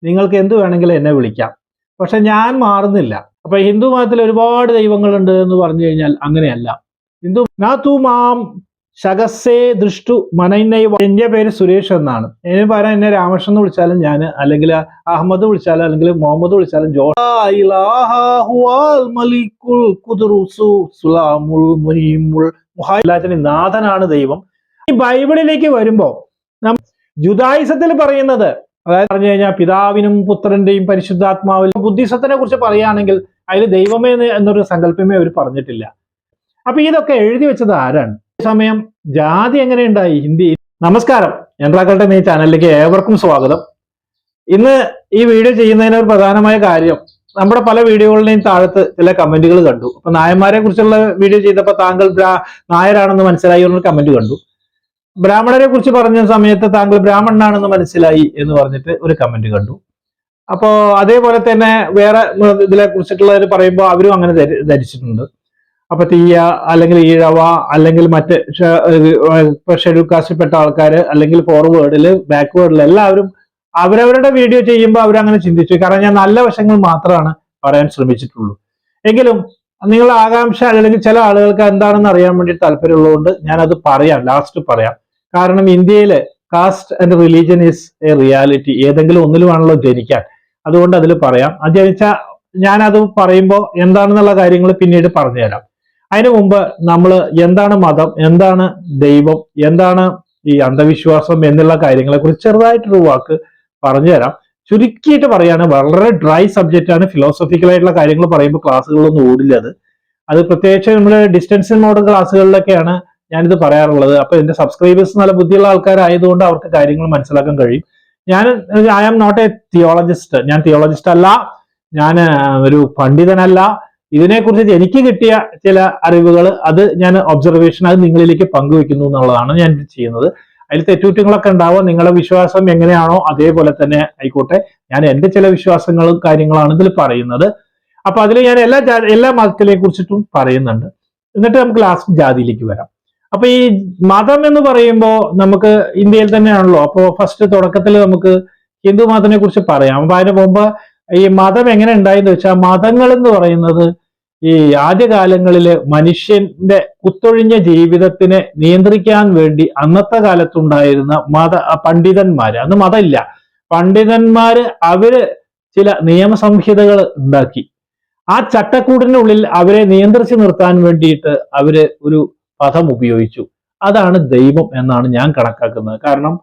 നിങ്ങൾക്ക് എന്ത് വേണമെങ്കിലും എന്നെ വിളിക്കാം, പക്ഷെ ഞാൻ മാറുന്നില്ല. അപ്പൊ ഹിന്ദു മതത്തിൽ ഒരുപാട് ദൈവങ്ങളുണ്ട് എന്ന് പറഞ്ഞു കഴിഞ്ഞാൽ അങ്ങനെയല്ല. ഹിന്ദു നാത്തുമാം ശകസേ ദൃഷ്ടു മനൈനൈവ. എന്റെ പേര് സുരേഷ് എന്നാണ്. എന്നെ പറയാൻ എന്നെ രാമകൃഷ്ണൻ എന്ന് വിളിച്ചാലും ഞാൻ, അല്ലെങ്കിൽ അഹമ്മദ് വിളിച്ചാലും, അല്ലെങ്കിൽ മുഹമ്മദ് വിളിച്ചാലും നാഥനാണ് ദൈവം. ഈ ബൈബിളിലേക്ക് വരുമ്പോ ജുദായിസത്തിൽ പറയുന്നത്, അതായത് പറഞ്ഞു കഴിഞ്ഞാൽ പിതാവിനും പുത്രന്റെയും പരിശുദ്ധാത്മാവിനും, ബുദ്ധിസത്തിനെ കുറിച്ച് പറയുകയാണെങ്കിൽ അതിൽ ദൈവമേ എന്നൊരു സങ്കല്പമേ അവർ പറഞ്ഞിട്ടില്ല. അപ്പൊ ഇതൊക്കെ എഴുതി വെച്ചത് ആരാണ്? സമയം ജാതി എങ്ങനെയുണ്ടായി ഹിന്ദി? നമസ്കാരം, എൻട്രാക്കളുടെ ഈ ചാനലിലേക്ക് ഏവർക്കും സ്വാഗതം. ഇന്ന് ഈ വീഡിയോ ചെയ്യുന്നതിന് ഒരു പ്രധാനമായ കാര്യം, നമ്മുടെ പല വീഡിയോകളുടെയും താഴത്ത് ചില കമന്റുകൾ കണ്ടു. അപ്പൊ നായന്മാരെ കുറിച്ചുള്ള വീഡിയോ ചെയ്തപ്പോൾ താങ്കൾ നായരാണെന്ന് മനസ്സിലായി എന്നൊരു കമന്റ് കണ്ടു. ബ്രാഹ്മണരെ കുറിച്ച് പറഞ്ഞ സമയത്ത് താങ്കൾ ബ്രാഹ്മണനാണെന്ന് മനസ്സിലായി എന്ന് പറഞ്ഞിട്ട് ഒരു കമന്റ് കണ്ടു. അപ്പോ അതേപോലെ തന്നെ വേറെ ഇതിനെ കുറിച്ചിട്ടുള്ളവർ പറയുമ്പോൾ അവരും അങ്ങനെ ധരിച്ചിട്ടുണ്ട്. അപ്പൊ തീയ, അല്ലെങ്കിൽ ഈഴവ, അല്ലെങ്കിൽ മറ്റ് ഷെഡ്യൂൾ കാസ്റ്റിൽപ്പെട്ട ആൾക്കാർ, അല്ലെങ്കിൽ ഫോർവേഡില് ബാക്ക്വേർഡിൽ എല്ലാവരും അവരവരുടെ വീഡിയോ ചെയ്യുമ്പോൾ അവരങ്ങനെ ചിന്തിച്ചു. കാരണം ഞാൻ നല്ല വശങ്ങൾ മാത്രമാണ് പറയാൻ ശ്രമിച്ചിട്ടുള്ളൂ. എങ്കിലും നിങ്ങളുടെ ആകാംക്ഷ, അല്ലെങ്കിൽ ചില ആളുകൾക്ക് എന്താണെന്ന് അറിയാൻ വേണ്ടി താല്പര്യമുള്ളതുകൊണ്ട് ഞാനത് പറയാം, ലാസ്റ്റ് പറയാം. കാരണം ഇന്ത്യയില് caste and religion is a reality. ഏതെങ്കിലും ഒന്നിലുമാണല്ലോ ജനിക്കാൻ. അതുകൊണ്ട് അതിൽ പറയാം. അത് ജനിച്ചാൽ ഞാനത് പറയുമ്പോൾ എന്താണെന്നുള്ള കാര്യങ്ങൾ പിന്നീട് പറഞ്ഞുതരാം. അതിനു മുമ്പ് നമ്മൾ എന്താണ് മതം, എന്താണ് ദൈവം, എന്താണ് ഈ അന്ധവിശ്വാസം എന്നുള്ള കാര്യങ്ങളെ കുറിച്ച് ചെറുതായിട്ടൊരു വാക്ക് പറഞ്ഞുതരാം. ചുരുക്കിയിട്ട് പറയാണ്, വളരെ ഡ്രൈ സബ്ജക്റ്റ് ആണ്. ഫിലോസഫിക്കലായിട്ടുള്ള കാര്യങ്ങൾ പറയുമ്പോൾ ക്ലാസ്സുകളൊന്നും ഓടില്ല. അത് പ്രത്യേകിച്ച് നമ്മുടെ ഡിസ്റ്റൻസ് മോഡൽ ക്ലാസ്സുകളിലൊക്കെയാണ് ഞാനിത് പറയാറുള്ളത്. അപ്പൊ എന്റെ സബ്സ്ക്രൈബേഴ്സ് നല്ല ബുദ്ധിയുള്ള ആൾക്കാരായതുകൊണ്ട് അവർക്ക് കാര്യങ്ങൾ മനസ്സിലാക്കാൻ കഴിയും. I am not a theologist. ഞാൻ തിയോളജിസ്റ്റ് അല്ല, ഞാൻ ഒരു പണ്ഡിതനല്ല. ഇതിനെക്കുറിച്ച് എനിക്ക് കിട്ടിയ ചില അറിവുകൾ, അത് ഞാൻ ഒബ്സർവേഷൻ, അത് നിങ്ങളിലേക്ക് പങ്കുവെക്കുന്നു എന്നുള്ളതാണ് ഞാൻ ചെയ്യുന്നത്. അതിൽ തെറ്റുകുറ്റങ്ങളൊക്കെ ഉണ്ടാവും. നിങ്ങളുടെ വിശ്വാസം എങ്ങനെയാണോ അതേപോലെ തന്നെ ആയിക്കോട്ടെ. ഞാൻ എന്റെ ചില വിശ്വാസങ്ങളും കാര്യങ്ങളാണ് ഇതിൽ പറയുന്നത്. അപ്പൊ അതിൽ ഞാൻ എല്ലാ മതത്തിനെ കുറിച്ചിട്ടും പറയുന്നുണ്ട്. എന്നിട്ട് നമുക്ക് ലാസ്റ്റ് ജാതിയിലേക്ക് വരാം. അപ്പൊ ഈ മതം എന്ന് പറയുമ്പോൾ നമുക്ക് ഇന്ത്യയിൽ തന്നെയാണല്ലോ. അപ്പോ ഫസ്റ്റ് തുടക്കത്തിൽ നമുക്ക് ഹിന്ദു മതത്തിനെ കുറിച്ച് പറയാം. അപ്പൊ അതിന് മുമ്പ് ഈ മതം എങ്ങനെ ഉണ്ടായെന്ന് വെച്ചാൽ, മതങ്ങൾ എന്ന് പറയുന്നത് ഈ ആദ്യകാലങ്ങളില് മനുഷ്യന്റെ കുത്തൊഴിഞ്ഞ ജീവിതത്തിനെ നിയന്ത്രിക്കാൻ വേണ്ടി അന്നത്തെ കാലത്തുണ്ടായിരുന്ന പണ്ഡിതന്മാര്, അന്ന് മതമില്ല, പണ്ഡിതന്മാര് അവര് ചില നിയമസംഹിതകൾ ഉണ്ടാക്കി. ആ ചട്ടക്കൂടിനുള്ളിൽ അവരെ നിയന്ത്രിച്ചു നിർത്താൻ വേണ്ടിയിട്ട് അവര് ഒരു പദം ഉപയോഗിച്ചു. അതാണ് ദൈവം എന്നാണ് ഞാൻ കണക്കാക്കുന്നത്. കാരണം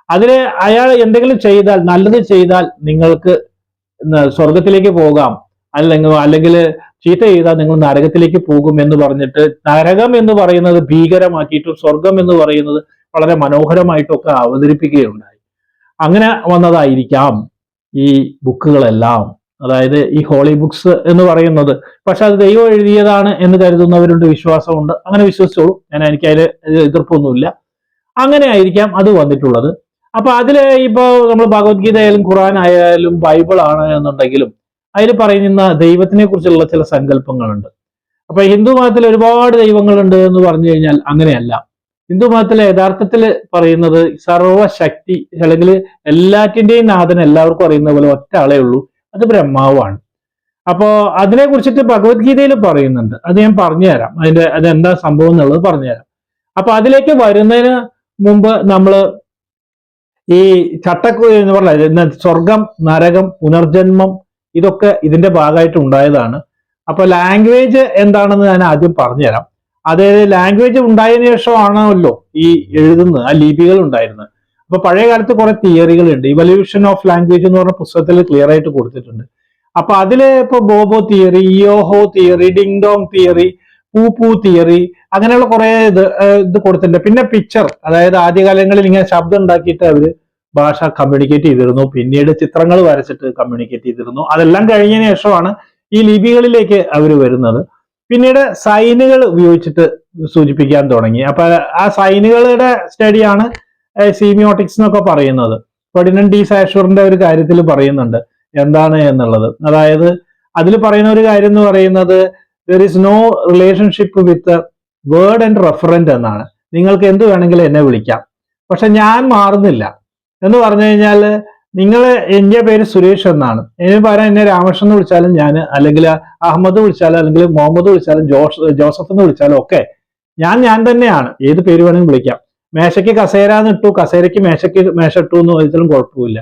അതില് അയാൾ എന്തെങ്കിലും ചെയ്താൽ, നല്ലത് ചെയ്താൽ നിങ്ങൾക്ക് സ്വർഗത്തിലേക്ക് പോകാം, അല്ലെങ്കിൽ ചീത്ത ചെയ്താൽ നിങ്ങൾ നരകത്തിലേക്ക് പോകും എന്ന് പറഞ്ഞിട്ട്, നരകം എന്ന് പറയുന്നത് ഭീകരമാക്കിയിട്ടും സ്വർഗം എന്ന് പറയുന്നത് വളരെ മനോഹരമായിട്ടൊക്കെ അവതരിപ്പിക്കുകയുണ്ടായി. അങ്ങനെ വന്നതായിരിക്കാം ഈ ബുക്കുകളെല്ലാം, അതായത് ഈ ഹോളി ബുക്സ് എന്ന് പറയുന്നത്. പക്ഷെ അത് ദൈവം എഴുതിയതാണ് എന്ന് കരുതുന്നവരുണ്ട്, വിശ്വാസമുണ്ട്. അങ്ങനെ വിശ്വസിച്ചോളൂ, എനിക്ക് അതിൽ എതിർപ്പൊന്നുമില്ല. അങ്ങനെ ആയിരിക്കാം അത് വന്നിട്ടുള്ളത്. അപ്പൊ അതില് ഇപ്പൊ നമ്മൾ ഭഗവത്ഗീത ആയാലും ഖുർആൻ ആയാലും ബൈബിൾ ആണ് എന്നുണ്ടെങ്കിലും അതിൽ പറയുന്ന ദൈവത്തിനെ കുറിച്ചുള്ള ചില സങ്കല്പങ്ങളുണ്ട്. അപ്പൊ ഹിന്ദു മതത്തിൽ ഒരുപാട് ദൈവങ്ങളുണ്ട് എന്ന് പറഞ്ഞു കഴിഞ്ഞാൽ അങ്ങനെയല്ല. ഹിന്ദു മതത്തിലെ യഥാർത്ഥത്തിൽ പറയുന്നത് സർവശക്തി, അല്ലെങ്കിൽ എല്ലാറ്റിന്റെയും നാഥൻ എല്ലാവർക്കും അറിയുന്ന പോലെ ഒറ്റ ആളേ ഉള്ളൂ, അത് ബ്രഹ്മാവാണ്. അപ്പോ അതിനെ കുറിച്ചിട്ട് ഭഗവത്ഗീതയിൽ പറയുന്നുണ്ട്. അത് ഞാൻ പറഞ്ഞുതരാം, അതെന്താ സംഭവം എന്നുള്ളത് പറഞ്ഞുതരാം. അപ്പൊ അതിലേക്ക് വരുന്നതിന് മുമ്പ് നമ്മള് ഈ എന്ന് പറഞ്ഞ സ്വർഗം, നരകം, പുനർജന്മം, ഇതൊക്കെ ഇതിന്റെ ഭാഗമായിട്ട് ഉണ്ടായതാണ്. അപ്പൊ ലാംഗ്വേജ് എന്താണെന്ന് ഞാൻ ആദ്യം പറഞ്ഞുതരാം. അതായത് ലാംഗ്വേജ് ഉണ്ടായതിനു ശേഷമാണല്ലോ ഈ എഴുതുന്നത്, ആ ലിപികൾ ഉണ്ടായിരുന്നത്. അപ്പൊ പഴയ കാലത്ത് കുറെ തിയറികളുണ്ട്. ഇവല്യൂഷൻ ഓഫ് ലാംഗ്വേജ് എന്ന് പറഞ്ഞ പുസ്തകത്തിൽ ക്ലിയർ ആയിട്ട് കൊടുത്തിട്ടുണ്ട്. അപ്പൊ അതില് ഇപ്പൊ bowwow theory, yoheho theory, ding dong theory, pooh theory, അങ്ങനെയുള്ള കുറെ ഇത് കൊടുത്തിട്ടുണ്ട്. പിന്നെ പിക്ചർ, അതായത് ആദ്യകാലങ്ങളിൽ ഇങ്ങനെ ശബ്ദം ഉണ്ടാക്കിയിട്ട് അവര് ഭാഷ കമ്മ്യൂണിക്കേറ്റ് ചെയ്തിരുന്നു. പിന്നീട് ചിത്രങ്ങൾ വരച്ചിട്ട് കമ്മ്യൂണിക്കേറ്റ് ചെയ്തിരുന്നു. അതെല്ലാം കഴിഞ്ഞതിന് ശേഷമാണ് ഈ ലിപികളിലേക്ക് അവർ വരുന്നത്. പിന്നീട് സൈനുകൾ ഉപയോഗിച്ചിട്ട് സൂചിപ്പിക്കാൻ തുടങ്ങി. അപ്പൊ ആ സൈനുകളുടെ സ്റ്റഡിയാണ് സീമിയോട്ടിക്സ് എന്നൊക്കെ പറയുന്നത്. ഫെർഡിനൻഡ് ഡി സാഷൂറിന്റെ ഒരു കാര്യത്തിൽ പറയുന്നുണ്ട് എന്താണ് എന്നുള്ളത്. അതായത് അതിൽ പറയുന്ന ഒരു കാര്യം എന്ന് പറയുന്നത്, there is no relationship with word and referent എന്നാണ്. നിങ്ങൾക്ക് എന്ത് വേണമെങ്കിലും എന്നെ വിളിക്കാം, പക്ഷെ ഞാൻ മാറുന്നില്ല എന്ന് പറഞ്ഞു കഴിഞ്ഞാൽ എന്റെ പേര് സുരേഷ് എന്നാണ്, ഇതിന് പകരം എന്നെ രാമകൃഷ്ണൻ എന്ന് വിളിച്ചാലും ഞാൻ, അല്ലെങ്കിൽ അഹമ്മദ് വിളിച്ചാലും, അല്ലെങ്കിൽ മുഹമ്മദ് വിളിച്ചാലും, ജോസഫ് എന്ന് വിളിച്ചാലും ഒക്കെ ഞാൻ തന്നെയാണ്. ഏത് പേര് വേണമെങ്കിലും വിളിക്കാം. മേശയ്ക്ക് കസേര എന്ന് ഇട്ടു, കസേരയ്ക്ക് മേശ ഇട്ടു എന്ന് വിളിച്ചാലും കുഴപ്പമില്ല.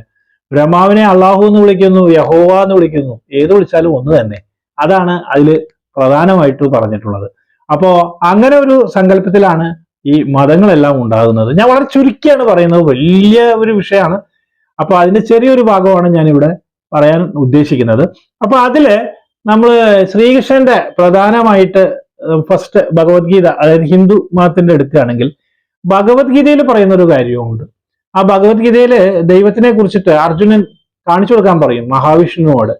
ബ്രഹ്മാവിനെ അള്ളാഹു എന്ന് വിളിക്കുന്നു, യഹോവ എന്ന് വിളിക്കുന്നു, ഏത് വിളിച്ചാലും ഒന്ന് തന്നെ. അതാണ് അതിൽ പ്രധാനമായിട്ട് പറഞ്ഞിട്ടുള്ളത്. അപ്പോ അങ്ങനെ ഒരു സങ്കല്പത്തിലാണ് ഈ മതങ്ങളെല്ലാം ഉണ്ടാകുന്നത്. ഞാൻ വളരെ ചുരുക്കിയാണ് പറയുന്നത്, വലിയ ഒരു വിഷയമാണ്. അപ്പൊ അതിന്റെ ചെറിയൊരു ഭാഗമാണ് ഞാൻ ഇവിടെ പറയാൻ ഉദ്ദേശിക്കുന്നത്. അപ്പൊ അതില് നമ്മൾ ശ്രീകൃഷ്ണന്റെ പ്രധാനമായിട്ട് ഫസ്റ്റ് ഭഗവത്ഗീത, അതായത് ഹിന്ദു മതത്തിന്റെ എടുക്കുകയാണെങ്കിൽ ഭഗവത്ഗീതയിൽ പറയുന്ന ഒരു കാര്യമുണ്ട്. ആ ഭഗവത്ഗീതയില് ദൈവത്തിനെ കുറിച്ചിട്ട് അർജുനൻ കാണിച്ചു കൊടുക്കാൻ പറയും മഹാവിഷ്ണുവോട്,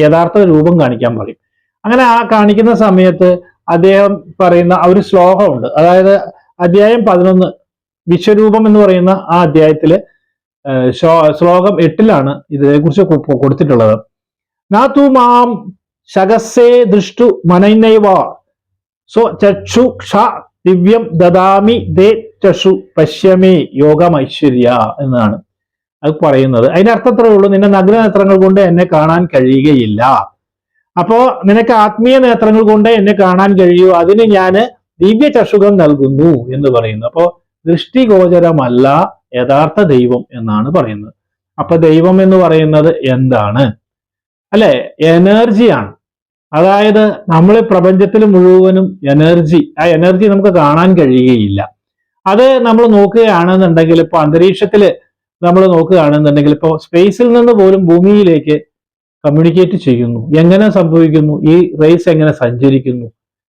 യഥാർത്ഥ രൂപം കാണിക്കാൻ പറയും. അങ്ങനെ ആ കാണിക്കുന്ന സമയത്ത് അദ്ദേഹം പറയുന്ന ഒരു ശ്ലോകമുണ്ട്. അതായത് അധ്യായം 11 വിശ്വരൂപം എന്ന് പറയുന്ന ആ അധ്യായത്തില് ശ്ലോകം 8 ഇതിനെക്കുറിച്ച് കൊടുത്തിട്ടുള്ളത്. നാതു മാം ശകസേ ദൃഷ്ടു മനൈനൈവ സോ ചക്ഷു ക്ഷ ദിവ്യം ദദാമി ദേ ചഷു പശ്യമേ യോഗമൈശ്വര്യ എന്നാണ് അത് പറയുന്നത്. അതിന്റെ അർത്ഥം അത്രേ ഉള്ളൂ, നിന്റെ നഗ്ന നേത്രങ്ങൾ കൊണ്ട് എന്നെ കാണാൻ കഴിയുകയില്ല. അപ്പോ നിനക്ക് ആത്മീയ നേത്രങ്ങൾ കൊണ്ട് എന്നെ കാണാൻ കഴിയൂ, അതിന് ഞാൻ ദിവ്യ ചക്ഷുകം നൽകുന്നു എന്ന് പറയുന്നു. അപ്പോ ദൃഷ്ടിഗോചരമല്ല യഥാർത്ഥ ദൈവം എന്നാണ് പറയുന്നത്. അപ്പൊ ദൈവം എന്ന് പറയുന്നത് എന്താണ്? അല്ലെ, എനർജിയാണ്. അതായത് നമ്മൾ പ്രപഞ്ചത്തിൽ മുഴുവനും എനർജി, ആ എനർജി നമുക്ക് കാണാൻ കഴിയുകയില്ല. അത് നമ്മൾ നോക്കുകയാണെന്നുണ്ടെങ്കിൽ, ഇപ്പൊ അന്തരീക്ഷത്തില് നമ്മൾ നോക്കുകയാണെന്നുണ്ടെങ്കിൽ, ഇപ്പൊ സ്പേസിൽ നിന്ന് പോലും ഭൂമിയിലേക്ക് കമ്മ്യൂണിക്കേറ്റ് ചെയ്യുന്നു. എങ്ങനെ സംഭവിക്കുന്നു? ഈ റേസ് എങ്ങനെ സഞ്ചരിക്കുന്നു,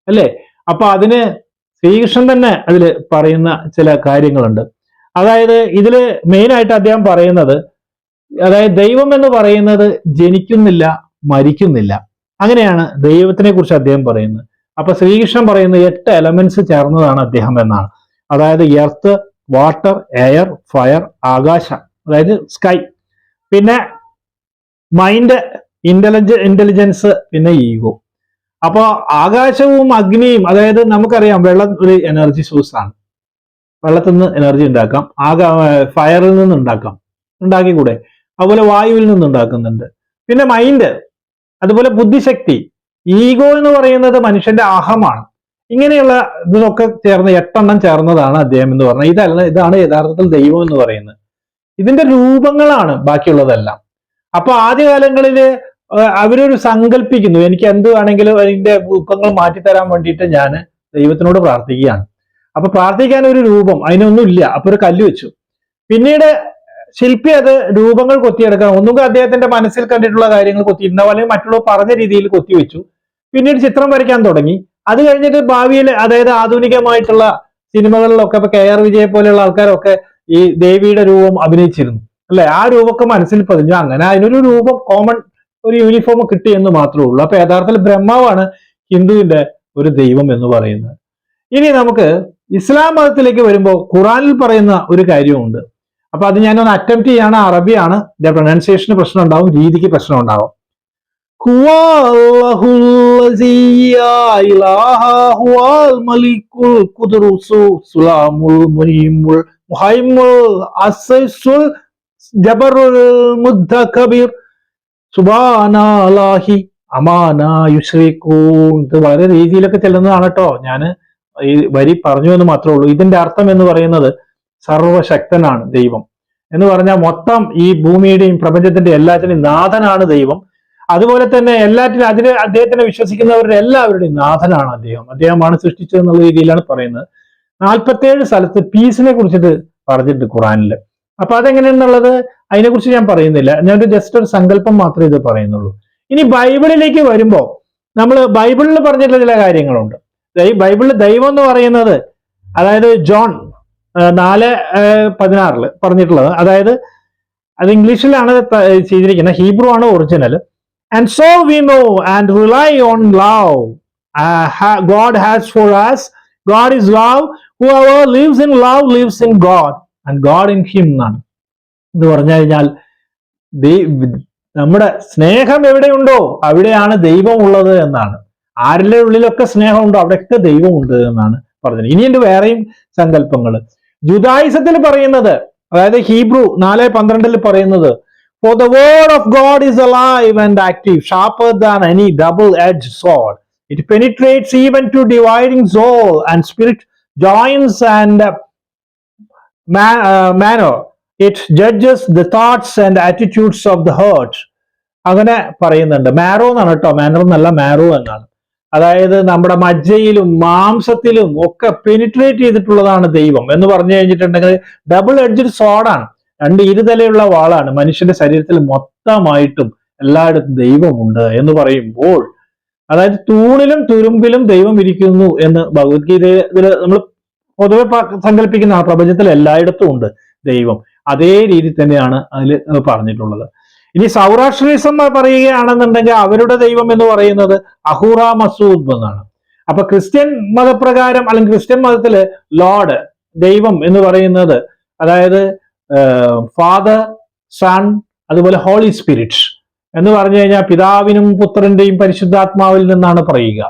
അല്ലെ? അപ്പൊ അതിന് ശ്രീകൃഷ്ണൻ തന്നെ അതിൽ പറയുന്ന ചില കാര്യങ്ങളുണ്ട്. അതായത് ഇതില് മെയിൻ ആയിട്ട് അദ്ദേഹം പറയുന്നത്, അതായത് ദൈവം എന്ന് പറയുന്നത് ജനിക്കുന്നില്ല, മരിക്കുന്നില്ല. അങ്ങനെയാണ് ദൈവത്തിനെ കുറിച്ച് അദ്ദേഹം പറയുന്നത്. അപ്പൊ ശ്രീകൃഷ്ണൻ പറയുന്ന 8 എലമെന്റ്സ് ചേർന്നതാണ് അദ്ദേഹം എന്നാണ്. അതായത് എർത്ത്, വാട്ടർ, എയർ, ഫയർ, ആകാശം, അതായത് സ്കൈ, പിന്നെ മൈൻഡ്, ഇന്റലിജൻസ്, പിന്നെ ഈഗോ. അപ്പൊ ആകാശവും അഗ്നിയും, അതായത് നമുക്കറിയാം വെള്ളം ഒരു എനർജി സോഴ്സ് ആണ്. വെള്ളത്തിൽ നിന്ന് എനർജി ഉണ്ടാക്കാം, ഫയറിൽ നിന്ന് ഉണ്ടാക്കിക്കൂടെ? അതുപോലെ വായുവിൽ നിന്ന് ഉണ്ടാക്കുന്നുണ്ട്. പിന്നെ മൈൻഡ്, അതുപോലെ ബുദ്ധിശക്തി, ഈഗോ എന്ന് പറയുന്നത് മനുഷ്യന്റെ അഹമാണ്. ഇങ്ങനെയുള്ള ഇതൊക്കെ ചേർന്ന് 8 ചേർന്നതാണ് അദ്ദേഹം എന്ന് പറഞ്ഞത്. ഇതാണ് യഥാർത്ഥത്തിൽ ദൈവം എന്ന് പറയുന്നത്. ഇതിന്റെ രൂപങ്ങളാണ് ബാക്കിയുള്ളതെല്ലാം. അപ്പൊ ആദ്യകാലങ്ങളില് അവരൊരു സങ്കല്പിക്കുന്നു, എനിക്ക് എന്ത് വേണമെങ്കിലും അതിന്റെ ദുഃഖങ്ങൾ മാറ്റിത്തരാൻ വേണ്ടിയിട്ട് ഞാൻ ദൈവത്തിനോട് പ്രാർത്ഥിക്കുകയാണ്. അപ്പൊ പ്രാർത്ഥിക്കാൻ ഒരു രൂപം, അതിനൊന്നും ഇല്ല. അപ്പൊ ഒരു കല്ല് വെച്ചു. പിന്നീട് ശില്പി അത് രൂപങ്ങൾ കൊത്തിയെടുക്കാൻ, ഒന്നുകിൽ അദ്ദേഹത്തിന്റെ മനസ്സിൽ കണ്ടിട്ടുള്ള കാര്യങ്ങൾ കൊത്തിയിട്ടുണ്ടാവും, അല്ലെങ്കിൽ മറ്റുള്ളവർ പറഞ്ഞ രീതിയിൽ കൊത്തിവെച്ചു. പിന്നീട് ചിത്രം വരയ്ക്കാൻ തുടങ്ങി. അത് കഴിഞ്ഞിട്ട് ഭാവിയിൽ, അതായത് ആധുനികമായിട്ടുള്ള സിനിമകളിലൊക്കെ ഇപ്പൊ KR വിജയെ പോലെയുള്ള ആൾക്കാരൊക്കെ ഈ ദേവിയുടെ രൂപം അഭിനയിച്ചിരുന്നു, അല്ലെ? ആ രൂപമൊക്കെ മനസ്സിൽ പതിഞ്ഞു. അങ്ങനെ അതിനൊരു രൂപം, കോമൺ ഒരു യൂണിഫോം കിട്ടി എന്ന് മാത്രമേ ഉള്ളൂ. അപ്പൊ യഥാർത്ഥത്തിൽ ബ്രഹ്മാവാണ് ഹിന്ദുവിന്റെ ഒരു ദൈവം എന്ന് പറയുന്നത്. ഇനി നമുക്ക് ഇസ്ലാം മതത്തിലേക്ക് വരുമ്പോൾ ഖുറാനിൽ പറയുന്ന ഒരു കാര്യമുണ്ട്. അപ്പൊ അത് ഞാനൊന്ന് അറ്റംപ്റ്റ് ചെയ്യാണ്. അറബിയാണ്, ഇതിന്റെ പ്രൊനൗൺസിയേഷന് പ്രശ്നം ഉണ്ടാവും, രീതിക്ക് പ്രശ്നം ഉണ്ടാവും. സുബ്ഹാനല്ലാഹി അമാനാ യുശ്രികൂൻ. ഇത് വളരെ രീതിയിലൊക്കെ ചെല്ലുന്നതാണ് കേട്ടോ. ഞാൻ ഈ വരി പറഞ്ഞു എന്ന് മാത്രമേ ഉള്ളൂ. ഇതിന്റെ അർത്ഥം എന്ന് പറയുന്നത് സർവശക്തനാണ് ദൈവം എന്ന് പറഞ്ഞാൽ മൊത്തം ഈ ഭൂമിയുടെയും പ്രപഞ്ചത്തിന്റെ എല്ലാത്തിന്റെയും നാഥനാണ് ദൈവം. അതുപോലെ തന്നെ എല്ലാറ്റിനും അദ്ദേഹത്തിനെ വിശ്വസിക്കുന്നവരുടെ എല്ലാവരുടെയും നാഥനാണ് അദ്ദേഹം. അദ്ദേഹമാണ് സൃഷ്ടിച്ചതെന്നുള്ള രീതിയിലാണ് പറയുന്നത്. 47 സ്ഥലത്ത് പീസിനെ കുറിച്ചിട്ട് പറഞ്ഞിട്ടുണ്ട് ഖുറാനില്. അപ്പൊ അതെങ്ങനെയാണെന്നുള്ളത് അതിനെക്കുറിച്ച് ഞാൻ പറയുന്നില്ല. ഞാനൊരു ജസ്റ്റ് ഒരു സങ്കല്പം മാത്രമേ ഇത് പറയുന്നുള്ളൂ. ഇനി ബൈബിളിലേക്ക് വരുമ്പോൾ നമ്മൾ ബൈബിളിൽ പറഞ്ഞിട്ടുള്ള ചില കാര്യങ്ങളുണ്ട്. ബൈബിളിൽ ദൈവം എന്ന് പറയുന്നത്, അതായത് ജോൺ 4:16 പറഞ്ഞിട്ടുള്ളത്, അതായത് അത് ഇംഗ്ലീഷിലാണ് ചെയ്തിരിക്കുന്നത്, ഹീബ്രു ആണ് original. And so we know and rely on love God has for us. God is love. Whoever lives in love lives in God and God in him എന്നാണ്. എന്ന് പറഞ്ഞു കഴിഞ്ഞാൽ നമ്മുടെ സ്നേഹം എവിടെയുണ്ടോ അവിടെയാണ് ദൈവം ഉള്ളത് എന്നാണ്. ആരുടെ ഉള്ളിലൊക്കെ സ്നേഹമുണ്ടോ അവിടെയൊക്കെ ദൈവമുണ്ട് എന്നാണ് പറഞ്ഞത്. ഇനിയുണ്ട് വേറെയും സങ്കല്പങ്ങൾ. ജുദായിസത്തിൽ പറയുന്നത്, അതായത് ഹീബ്രു 4:12 പറയുന്നത്, For the word of God is alive and active, sharper than any double-edged sword. It penetrates even to dividing soul and spirit, joints and manner. It judges the thoughts and attitudes of the heart. അങ്ങനെ പറയുന്നുണ്ട്. Marrow എന്നാണ് കേട്ടോ, manor എന്നല്ല, marrow എന്നാണ്. അതായത് നമ്മുടെ മജ്ജയിലും മാംസത്തിലും ഒക്കെ penetrate ചെയ്തിട്ടുള്ളതാണ് ദൈവം എന്ന് പറഞ്ഞു കഴിഞ്ഞിട്ടുണ്ടെങ്കിൽ ഡബിൾ എഡ്ജഡ് സോഡാണ്, രണ്ട് ഇരുതലയുള്ള വാളാണ്. മനുഷ്യന്റെ ശരീരത്തിൽ മൊത്തമായിട്ടും എല്ലായിടത്തും ദൈവമുണ്ട് എന്ന് പറയുമ്പോൾ, അതായത് തൂണിലും തുരുമ്പിലും ദൈവം ഇരിക്കുന്നു എന്ന് ഭഗവത്ഗീതയിൽ നമ്മൾ പൊതുവെ സങ്കല്പിക്കുന്ന ആ പ്രപഞ്ചത്തിൽ എല്ലായിടത്തും ഉണ്ട് ദൈവം. അതേ രീതി തന്നെയാണ് അതിൽ പറഞ്ഞിട്ടുള്ളത്. ഇനി സൗരാഷ്ട്രീസം പറയുകയാണെന്നുണ്ടെങ്കിൽ അവരുടെ ദൈവം എന്ന് പറയുന്നത് അഹൂറ മസൂദ് എന്നാണ്. അപ്പൊ ക്രിസ്ത്യൻ മതപ്രകാരം അല്ലെങ്കിൽ ക്രിസ്ത്യൻ മതത്തില് ലോർഡ് ദൈവം എന്ന് പറയുന്നത് അതായത് ഫാദർ, സൺ, അതുപോലെ ഹോളി സ്പിരിറ്റ് എന്ന് പറഞ്ഞു കഴിഞ്ഞാൽ പിതാവിനും പുത്രന്റെയും പരിശുദ്ധാത്മാവിൽ നിന്നാണ് പറയുക.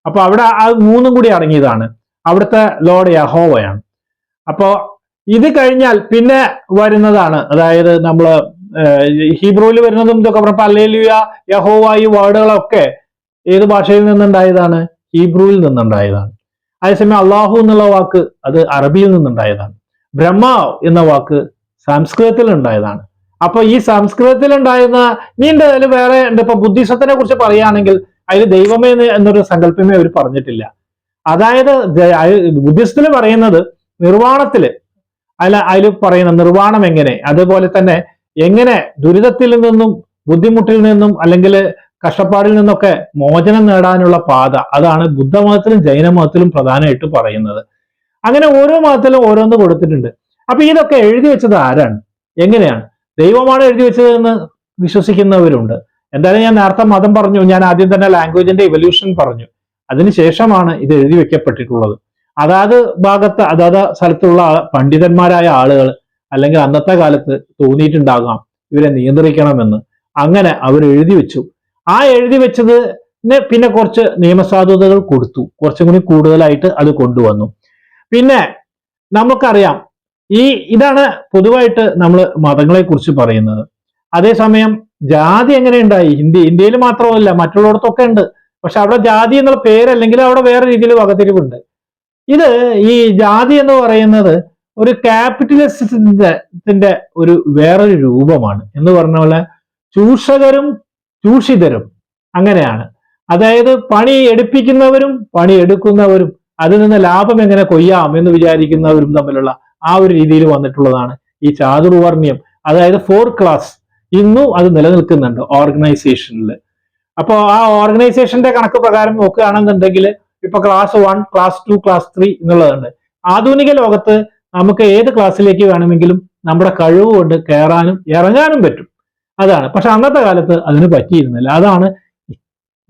അപ്പൊ അവിടെ ആ മൂന്നും കൂടി അടങ്ങിയതാണ്. അവിടുത്തെ ലോർഡ് യഹോവയാണ്. അപ്പോ ഇത് കഴിഞ്ഞാൽ പിന്നെ വരുന്നതാണ്, അതായത് നമ്മള് ഹീബ്രുവിൽ വരുന്നതും ഇതൊക്കെ പറഞ്ഞപ്പോ ഹല്ലേലൂയ, യഹോവ, ഈ വേർഡുകളൊക്കെ ഏത് ഭാഷയിൽ നിന്നുണ്ടായതാണ്? ഹീബ്രുവിൽ നിന്നുണ്ടായതാണ്. അതേസമയം അള്ളാഹു എന്നുള്ള വാക്ക് അത് അറബിയിൽ നിന്നുണ്ടായതാണ്. ബ്രഹ്മ എന്ന വാക്ക് സംസ്കൃതത്തിൽ ഉണ്ടായതാണ്. അപ്പൊ ഈ സംസ്കൃതത്തിൽ ഉണ്ടായിരുന്ന നീണ്ട അതിൽ വേറെ ഉണ്ട്. ഇപ്പൊ ബുദ്ധിസത്തിനെ കുറിച്ച് പറയുകയാണെങ്കിൽ അതിൽ ദൈവമേ എന്നൊരു സങ്കല്പമേ അവർ പറഞ്ഞിട്ടില്ല. അതായത് ബുദ്ധിസത്തിൽ പറയുന്നത് നിർവാണത്തില് അതിൽ പറയുന്ന നിർവാണം എങ്ങനെ, അതുപോലെ തന്നെ എങ്ങനെ ദുരിതത്തിൽ നിന്നും ബുദ്ധിമുട്ടിൽ നിന്നും അല്ലെങ്കിൽ കഷ്ടപ്പാടിൽ നിന്നൊക്കെ മോചനം നേടാനുള്ള പാത, അതാണ് ബുദ്ധമതത്തിലും ജൈനമതത്തിലും പ്രധാനമായിട്ട് പറയുന്നത്. അങ്ങനെ ഓരോ മതത്തിലും ഓരോന്ന് കൊടുത്തിട്ടുണ്ട്. അപ്പൊ ഇതൊക്കെ എഴുതി വെച്ചത് ആരാണ്, എങ്ങനെയാണ്? ദൈവമാണ് എഴുതി വെച്ചതെന്ന് വിശ്വസിക്കുന്നവരുണ്ട്. എന്തായാലും ഞാൻ നേരത്തെ മതം പറഞ്ഞു, ഞാൻ ആദ്യം തന്നെ ലാംഗ്വേജിന്റെ ഇവല്യൂഷൻ പറഞ്ഞു. അതിനുശേഷമാണ് ഇത് എഴുതി വെക്കപ്പെട്ടിട്ടുള്ളത്. അതാത് ഭാഗത്ത് അതാത് സ്ഥലത്തുള്ള പണ്ഡിതന്മാരായ ആളുകൾ അല്ലെങ്കിൽ അന്നത്തെ കാലത്ത് തോന്നിയിട്ടുണ്ടാകാം ഇവരെ നിയന്ത്രിക്കണമെന്ന്. അങ്ങനെ അവർ എഴുതി വെച്ചു. ആ എഴുതി വെച്ചതിന് പിന്നെ കുറച്ച് നിയമസാധുതകൾ കൊടുത്തു, കുറച്ചും കൂടി കൂടുതലായിട്ട് അത് കൊണ്ടുവന്നു. പിന്നെ നമുക്കറിയാം ഇതാണ് പൊതുവായിട്ട് നമ്മൾ മതങ്ങളെ കുറിച്ച് പറയുന്നത്. അതേസമയം ജാതി എങ്ങനെ ഉണ്ടായി? ഇന്ത്യയിൽ മാത്രമല്ല മറ്റുള്ളിടത്തൊക്കെ ഉണ്ട്. പക്ഷെ അവിടെ ജാതി എന്നുള്ള പേരല്ലെങ്കിൽ അവിടെ വേറെ രീതിയിൽ വകതിരിവുണ്ട്. ഇത് ഈ ജാതി എന്ന് പറയുന്നത് ഒരു ക്യാപിറ്റലിസത്തിന്റെ ഒരു വേറൊരു രൂപമാണ്. എന്ന് പറഞ്ഞ പോലെ ചൂഷകരും ചൂഷിതരും അങ്ങനെയാണ്. അതായത് പണി എടുപ്പിക്കുന്നവരും പണി എടുക്കുന്നവരും അതിൽ നിന്ന് ലാഭം എങ്ങനെ കൊയ്യാം എന്ന് വിചാരിക്കുന്നവരും തമ്മിലുള്ള ആ ഒരു രീതിയിൽ വന്നിട്ടുള്ളതാണ് ഈ ചാതുർവർണ്ണ്യം. അതായത് 4 ക്ലാസ് ഇന്നും അത് നിലനിൽക്കുന്നുണ്ട് ഓർഗനൈസേഷനിൽ. അപ്പോൾ ആ ഓർഗനൈസേഷന്റെ കണക്ക് പ്രകാരം നോക്കുകയാണെന്നുണ്ടെങ്കിൽ ഇപ്പൊ ക്ലാസ് 1, ക്ലാസ് 2, ക്ലാസ് 3 എന്നുള്ളതുണ്ട്. ആധുനിക ലോകത്ത് നമുക്ക് ഏത് ക്ലാസ്സിലേക്ക് വേണമെങ്കിലും നമ്മുടെ കഴിവ് കൊണ്ട് കയറാനും ഇറങ്ങാനും പറ്റും. അതാണ്. പക്ഷെ അന്നത്തെ കാലത്ത് അതിന് പറ്റിയിരുന്നില്ല. അതാണ്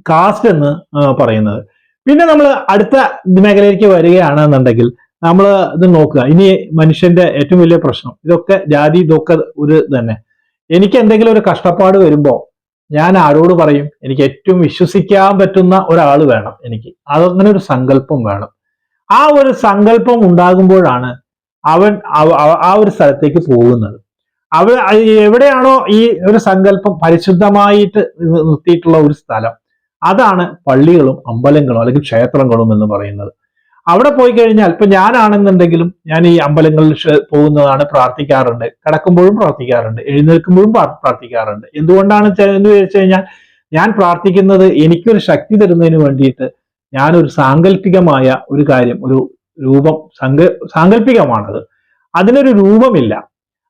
കാസ്റ്റ് എന്ന് പറയുന്നത്. പിന്നെ നമ്മൾ അടുത്ത മേഖലയിലേക്ക് വരികയാണെന്നുണ്ടെങ്കിൽ നമ്മൾ ഇത് നോക്കുക. ഇനി മനുഷ്യന്റെ ഏറ്റവും വലിയ പ്രശ്നം ഇതൊക്കെ ജാതി ഇതൊക്കെ ഒരു തന്നെ. എനിക്ക് എന്തെങ്കിലും ഒരു കഷ്ടപ്പാട് വരുമ്പോ ഞാൻ ആരോട് പറയും? എനിക്ക് ഏറ്റവും വിശ്വസിക്കാൻ പറ്റുന്ന ഒരാൾ വേണം. എനിക്ക് അതങ്ങനെ ഒരു സങ്കല്പം വേണം. ആ ഒരു സങ്കല്പം ഉണ്ടാകുമ്പോഴാണ് അവൻ ആ ഒരു സ്ഥലത്തേക്ക് പോകുന്നത്. എവിടെയാണോ ഈ ഒരു സങ്കല്പം പരിശുദ്ധമായിട്ട് നിർത്തിയിട്ടുള്ള ഒരു സ്ഥലം, അതാണ് പള്ളികളും അമ്പലങ്ങളും അല്ലെങ്കിൽ ക്ഷേത്രങ്ങളും എന്ന് പറയുന്നത്. അവിടെ പോയി കഴിഞ്ഞാൽ ഇപ്പൊ ഞാനാണെന്നുണ്ടെങ്കിലും ഞാൻ ഈ അമ്പലങ്ങളിൽ പോകുന്നതാണ്, പ്രാർത്ഥിക്കാറുണ്ട്, കിടക്കുമ്പോഴും പ്രാർത്ഥിക്കാറുണ്ട്, എഴുന്നേൽക്കുമ്പോഴും പ്രാർത്ഥിക്കാറുണ്ട്. എന്തുകൊണ്ടാണ് എന്ന് ചോദിച്ചു കഴിഞ്ഞാൽ ഞാൻ പ്രാർത്ഥിക്കുന്നത് എനിക്കൊരു ശക്തി തരുന്നതിന് വേണ്ടിയിട്ട്. ഞാനൊരു സാങ്കല്പികമായ ഒരു കാര്യം, ഒരു രൂപം സാങ്കല്പികമാണത്, അതിനൊരു രൂപമില്ല.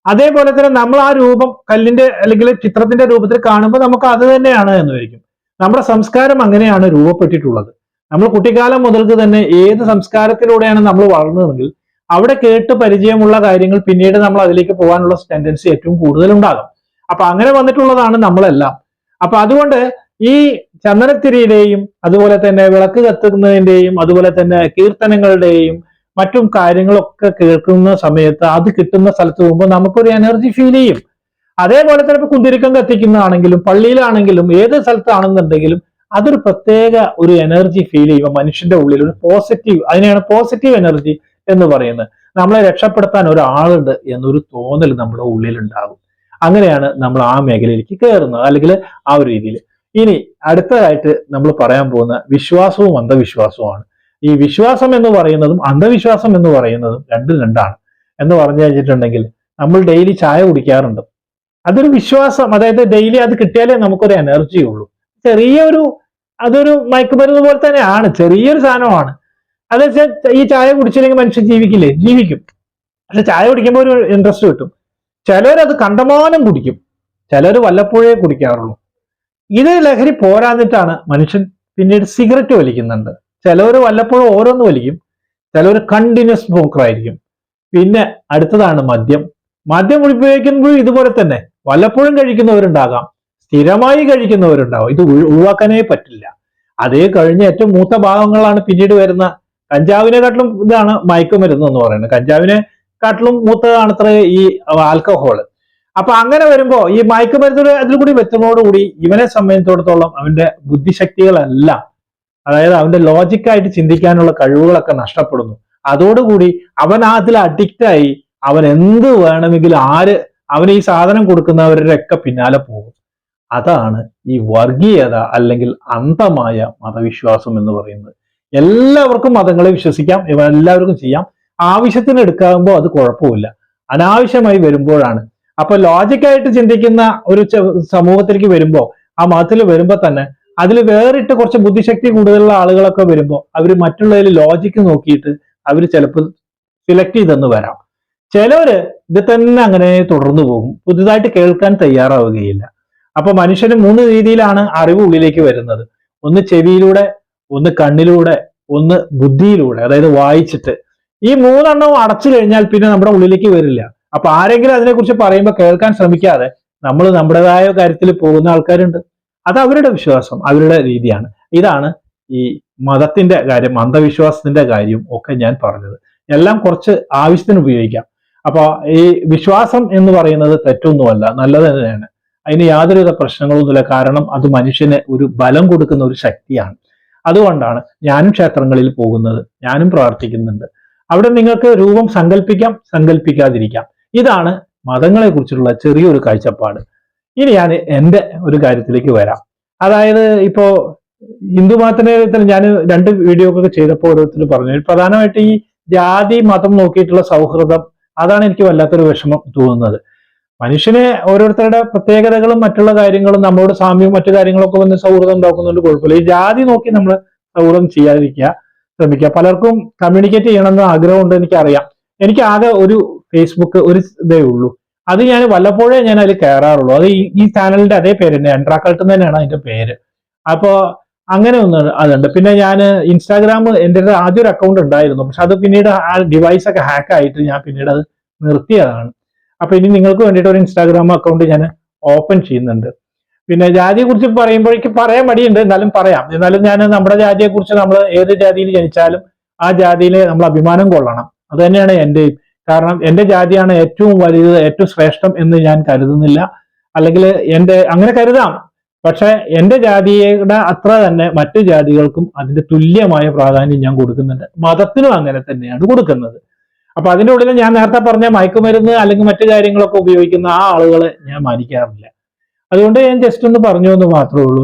അതേപോലെ തന്നെ നമ്മൾ ആ രൂപം കല്ലിന്റെ അല്ലെങ്കിൽ ചിത്രത്തിന്റെ രൂപത്തിൽ കാണുമ്പോൾ നമുക്ക് അത് തന്നെയാണ് എന്ന് വരിക്കും. നമ്മുടെ സംസ്കാരം അങ്ങനെയാണ് രൂപപ്പെട്ടിട്ടുള്ളത്. നമ്മൾ കുട്ടിക്കാലം മുതൽക്ക് തന്നെ ഏത് സംസ്കാരത്തിലൂടെയാണ് നമ്മൾ വളർന്നതെങ്കിൽ അവിടെ കേട്ട് പരിചയമുള്ള കാര്യങ്ങൾ പിന്നീട് നമ്മൾ അതിലേക്ക് പോകാനുള്ള ടെൻഡൻസി ഏറ്റവും കൂടുതൽ ഉണ്ടാകും. അപ്പൊ അങ്ങനെ വന്നിട്ടുള്ളതാണ് നമ്മളെല്ലാം. അപ്പൊ അതുകൊണ്ട് ഈ ചന്ദനത്തിരിയുടെയും അതുപോലെ തന്നെ വിളക്ക് കത്തുന്നതിന്റെയും അതുപോലെ തന്നെ കീർത്തനങ്ങളുടെയും മറ്റും കാര്യങ്ങളൊക്കെ കേൾക്കുന്ന സമയത്ത് അത് കിട്ടുന്ന സ്ഥലത്ത് പോകുമ്പോൾ നമുക്കൊരു എനർജി ഫീൽ ചെയ്യും. അതേപോലെ തന്നെ ഇപ്പൊ കുന്തിരിക്കം കത്തിക്കുന്നതാണെങ്കിലും പള്ളിയിലാണെങ്കിലും ഏത് സ്ഥലത്താണെന്നുണ്ടെങ്കിലും അതൊരു പ്രത്യേക ഒരു എനർജി ഫീൽ ചെയ്യുമ്പോൾ മനുഷ്യന്റെ ഉള്ളിൽ ഒരു പോസിറ്റീവ്, അതിനെയാണ് പോസിറ്റീവ് എനർജി എന്ന് പറയുന്നത്. നമ്മളെ രക്ഷപ്പെടുത്താൻ ഒരാളുണ്ട് എന്നൊരു തോന്നൽ നമ്മുടെ ഉള്ളിൽ ഉണ്ടാകും. അങ്ങനെയാണ് നമ്മൾ ആ മേഖലയിലേക്ക് കയറുന്നത്, അല്ലെങ്കിൽ ആ ഒരു രീതിയിൽ. ഇനി അടുത്തതായിട്ട് നമ്മൾ പറയാൻ പോകുന്ന വിശ്വാസവും അന്ധവിശ്വാസവുമാണ്. ഈ വിശ്വാസം എന്ന് പറയുന്നതും അന്ധവിശ്വാസം എന്ന് പറയുന്നതും രണ്ടും രണ്ടാണ്. എന്ന് പറഞ്ഞു കഴിഞ്ഞിട്ടുണ്ടെങ്കിൽ നമ്മൾ ഡെയിലി ചായ കുടിക്കാറുണ്ട്, അതൊരു വിശ്വാസം. അതായത് ഡെയിലി അത് കിട്ടിയാലേ നമുക്കൊരു എനർജി ഉള്ളൂ. ചെറിയൊരു അതൊരു മയക്കുമരുന്ന് പോലെ തന്നെയാണ്, ചെറിയൊരു സാധനമാണ്. അത് വെച്ചാൽ ഈ ചായ കുടിച്ചില്ലെങ്കിൽ മനുഷ്യൻ ജീവിക്കില്ലേ? ജീവിക്കും. പക്ഷെ ചായ കുടിക്കുമ്പോൾ ഒരു ഇൻട്രസ്റ്റ് കിട്ടും. ചിലരത് കണ്ടമാനം കുടിക്കും, ചിലർ വല്ലപ്പോഴേ കുടിക്കാറുള്ളൂ. ഇത് ലഹരി പോരാഞ്ഞിട്ടാണ് മനുഷ്യൻ പിന്നീട് സിഗരറ്റ് വലിക്കുന്നുണ്ട്. ചിലവർ വല്ലപ്പോഴും ഓരോന്ന് വലിക്കും, ചിലവർ കണ്ടിന്യൂസ് സ്മോക്കർ ആയിരിക്കും. പിന്നെ അടുത്തതാണ് മദ്യം. മദ്യം ഉപയോഗിക്കുമ്പോഴും ഇതുപോലെ തന്നെ വല്ലപ്പോഴും കഴിക്കുന്നവരുണ്ടാകാം, സ്ഥിരമായി കഴിക്കുന്നവരുണ്ടാവും. ഇത് ഒഴിവാക്കാനേ പറ്റില്ല. അതേ കഴിഞ്ഞ ഏറ്റവും മൂത്ത ഭാഗങ്ങളാണ് പിന്നീട് വരുന്ന കഞ്ചാവിനെക്കാട്ടിലും ഇതാണ് മയക്കുമരുന്ന് എന്ന് പറയുന്നത്. കഞ്ചാവിനെക്കാട്ടിലും മൂത്തതാണത്ര ഈ ആൽക്കഹോള്. അപ്പൊ അങ്ങനെ വരുമ്പോ ഈ മയക്കുമരുന്ന് അതിൽ കൂടി വെച്ചതോടുകൂടി ഇവനെ സംബന്ധിച്ചിടത്തോളം അവന്റെ ബുദ്ധിശക്തികളെല്ലാം, അതായത് അവന്റെ ലോജിക്കായിട്ട് ചിന്തിക്കാനുള്ള കഴിവുകളൊക്കെ നഷ്ടപ്പെടുന്നു. അതോടുകൂടി അവൻ അതിൽ അഡിക്റ്റായി അവൻ എന്ത് വേണമെങ്കിലും അവന് ഈ സാധനം കൊടുക്കുന്നവരുടെ ഒക്കെ പിന്നാലെ പോകും. അതാണ് ഈ വർഗീയത അല്ലെങ്കിൽ അന്ധമായ മതവിശ്വാസം എന്ന് പറയുന്നത്. എല്ലാവർക്കും മതങ്ങളെ വിശ്വസിക്കാം, എല്ലാവർക്കും ചെയ്യാം. ആവശ്യത്തിന് എടുക്കാകുമ്പോൾ അത് കുഴപ്പമില്ല, അനാവശ്യമായി വരുമ്പോഴാണ്. അപ്പൊ ലോജിക്കായിട്ട് ചിന്തിക്കുന്ന ഒരു സമൂഹത്തിലേക്ക് വരുമ്പോൾ, ആ മതത്തിൽ വരുമ്പോൾ തന്നെ അതിൽ വേറിട്ട് കുറച്ച് ബുദ്ധിശക്തി കൂടുതലുള്ള ആളുകളൊക്കെ വരുമ്പോൾ അവർ മറ്റുള്ളതിൽ ലോജിക്ക് നോക്കിയിട്ട് അവർ ചിലപ്പോൾ സിലക്ട് ചെയ്തെന്ന് വരാം. ചിലവര് ഇത് തന്നെ അങ്ങനെ തുടർന്നു പോകും, പുതുതായിട്ട് കേൾക്കാൻ തയ്യാറാവുകയില്ല. അപ്പൊ മനുഷ്യന് 3 രീതിയിലാണ് അറിവ് ഉള്ളിലേക്ക് വരുന്നത്. ഒന്ന് ചെവിയിലൂടെ, ഒന്ന് കണ്ണിലൂടെ, ഒന്ന് ബുദ്ധിയിലൂടെ, അതായത് വായിച്ചിട്ട്. ഈ 3 അടച്ചു കഴിഞ്ഞാൽ പിന്നെ നമ്മുടെ ഉള്ളിലേക്ക് വരില്ല. അപ്പൊ ആരെങ്കിലും അതിനെക്കുറിച്ച് പറയുമ്പോൾ കേൾക്കാൻ ശ്രമിക്കാതെ നമ്മൾ നമ്മുടേതായ കാര്യത്തിൽ പോകുന്ന ആൾക്കാരുണ്ട്. അത് അവരുടെ വിശ്വാസം, അവരുടെ രീതിയാണ്. ഇതാണ് ഈ മതത്തിന്റെ കാര്യം, അന്ധവിശ്വാസത്തിന്റെ കാര്യം ഒക്കെ ഞാൻ പറഞ്ഞത്. എല്ലാം കുറച്ച് ആവശ്യത്തിന് ഉപയോഗിക്കാം. അപ്പൊ ഈ വിശ്വാസം എന്ന് പറയുന്നത് തെറ്റൊന്നുമല്ല, നല്ലത് തന്നെയാണ്. അതിന് യാതൊരുവിധ പ്രശ്നങ്ങളൊന്നുമില്ല. കാരണം അത് മനുഷ്യന് ഒരു ബലം കൊടുക്കുന്ന ഒരു ശക്തിയാണ്. അതുകൊണ്ടാണ് ഞാനും ക്ഷേത്രങ്ങളിൽ പോകുന്നത്, ഞാനും പ്രാർത്ഥിക്കുന്നുണ്ട്. അവിടെ നിങ്ങൾക്ക് രൂപം സങ്കല്പിക്കാം, സങ്കല്പിക്കാതിരിക്കാം. ഇതാണ് മതങ്ങളെ കുറിച്ചുള്ള ചെറിയൊരു കാഴ്ചപ്പാട്. ഇനി ഞാൻ എൻ്റെ ഒരു കാര്യത്തിലേക്ക് വരാം. അതായത് ഇപ്പോ ഹിന്ദു മതത്തിനെ ഞാൻ 2 വീഡിയോ ഒക്കെ ചെയ്തപ്പോൾ ഓരോരുത്തർ പറഞ്ഞു, പ്രധാനമായിട്ട് ഈ ജാതി മതം നോക്കിയിട്ടുള്ള സൗഹൃദം, അതാണ് എനിക്ക് വല്ലാത്തൊരു വിഷമം തോന്നുന്നത്. മനുഷ്യന് ഓരോരുത്തരുടെ പ്രത്യേകതകളും മറ്റുള്ള കാര്യങ്ങളും നമ്മളോട് സാമ്യവും മറ്റു കാര്യങ്ങളൊക്കെ വന്ന് സൗഹൃദം ഉണ്ടാക്കുന്നതുകൊണ്ട് കുഴപ്പമില്ല. ഈ ജാതി നോക്കി നമ്മൾ സൗഹൃദം ചെയ്യാതിരിക്കുക, ശ്രമിക്കുക. പലർക്കും കമ്മ്യൂണിക്കേറ്റ് ചെയ്യണമെന്ന് ആഗ്രഹമുണ്ട്, എനിക്കറിയാം. എനിക്ക് ആകെ ഒരു ഫേസ്ബുക്ക് ഒരു ഇതേ ഉള്ളൂ. അത് ഞാൻ വല്ലപ്പോഴേ ഞാൻ അതിൽ കയറാറുള്ളൂ. അത് ഈ ചാനലിന്റെ അതേ പേര് തന്നെ, എൻട്രാക്കൾട്ട് തന്നെയാണ് അതിന്റെ പേര്. അപ്പോ അങ്ങനെ ഒന്ന് അതുണ്ട്. പിന്നെ ഞാൻ ഇൻസ്റ്റാഗ്രാം എൻ്റെ ആദ്യം ഒരു അക്കൗണ്ട് ഉണ്ടായിരുന്നു, പക്ഷെ അത് പിന്നീട് ആ ഡിവൈസ് ഒക്കെ ഹാക്ക് ആയിട്ട് ഞാൻ പിന്നീട് അത് നിർത്തിയതാണ്. അപ്പൊ ഇനി നിങ്ങൾക്ക് വേണ്ടിയിട്ട് ഒരു ഇൻസ്റ്റാഗ്രാം അക്കൗണ്ട് ഞാൻ ഓപ്പൺ ചെയ്യുന്നുണ്ട്. പിന്നെ ജാതിയെ കുറിച്ച് പറയുമ്പോഴേക്ക് പറയാൻ മടിയുണ്ട്, എന്നാലും പറയാം. എന്നാലും ഞാൻ നമ്മുടെ ജാതിയെ കുറിച്ച്, നമ്മൾ ഏത് ജാതിയിൽ ജനിച്ചാലും ആ ജാതിയിൽ നമ്മൾ അഭിമാനം കൊള്ളണം. അത് തന്നെയാണ് എന്റെയും. കാരണം എന്റെ ജാതിയാണ് ഏറ്റവും വലുത്, ഏറ്റവും ശ്രേഷ്ഠം എന്ന് ഞാൻ കരുതുന്നില്ല. അല്ലെങ്കിൽ അങ്ങനെ കരുതാം, പക്ഷെ എന്റെ ജാതിയുടെ അത്ര തന്നെ മറ്റു ജാതികൾക്കും അതിന്റെ തുല്യമായ പ്രാധാന്യം ഞാൻ കൊടുക്കുന്നുണ്ട്. മതത്തിനും അങ്ങനെ തന്നെയാണ് കൊടുക്കുന്നത്. അപ്പൊ അതിന്റെ ഉള്ളിൽ ഞാൻ നേരത്തെ പറഞ്ഞ മയക്കുമരുന്ന് അല്ലെങ്കിൽ മറ്റു കാര്യങ്ങളൊക്കെ ഉപയോഗിക്കുന്ന ആ ആളുകളെ ഞാൻ മാനിക്കാറില്ല. അതുകൊണ്ട് ഞാൻ ജസ്റ്റ് ഒന്ന് പറഞ്ഞു എന്ന് മാത്രമേ ഉള്ളൂ.